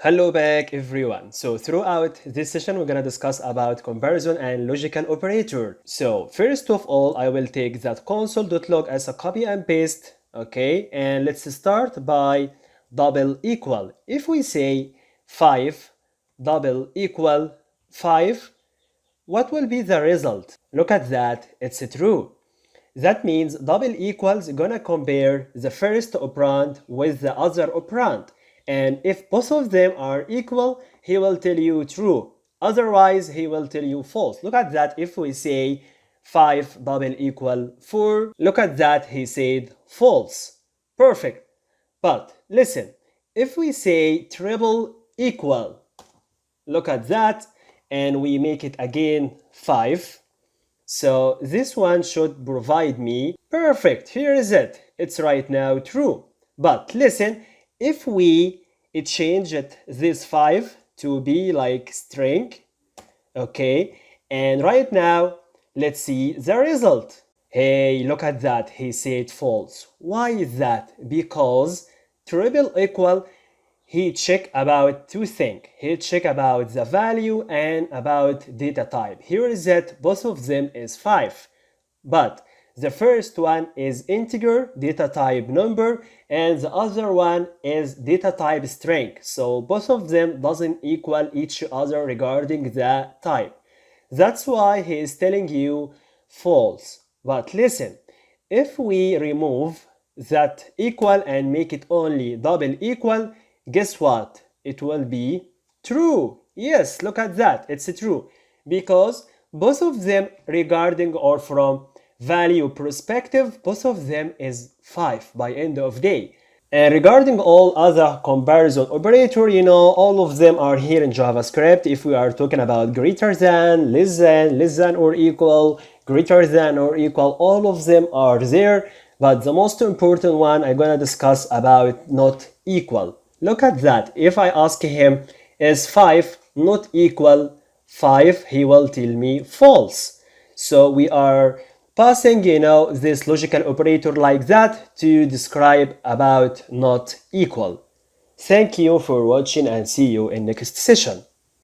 Hello back everyone. So throughout this session we're gonna discuss about comparison and logical operator. So first of all I will take that console.log as a copy and paste, okay, and let's start by double equal. If we say 5 double equal 5, what will be the result? Look at that, it's true. That means double equals gonna compare the first operand with the other operand. And if both of them are equal, he will tell you true. Otherwise, he will tell you false. Look at that. If we say 5 double equal 4, look at that. He said false. Perfect. But listen, if we say triple equal, look at that, and we make it again 5. So this one should provide me perfect. Here is it. It's right now true. But listen, if we change this 5 to be like string, okay, and right now let's see the result. Hey, look at that. He said false. Why is that? Because triple equal, he check about two things. He check about the value and about data type. Here is that both of them is 5. But the first one is integer data type number and the other one is data type string. So both of them doesn't equal each other regarding the type. That's why he is telling you false. But listen, if we remove that equal and make it only double equal, guess what? It will be true. Yes, look at that. It's true. Because both of them regarding or from value perspective, both of them is 5 by end of day. And regarding all other comparison operator, all of them are here in JavaScript. If we are talking about greater than, less than or equal, greater than or equal, all of them are there. But the most important one I'm gonna discuss about not equal. Look at that. If I ask him, is 5 not equal 5? He will tell me false. So we are passing, this logical operator like that to describe about not equal. Thank you for watching and see you in next session.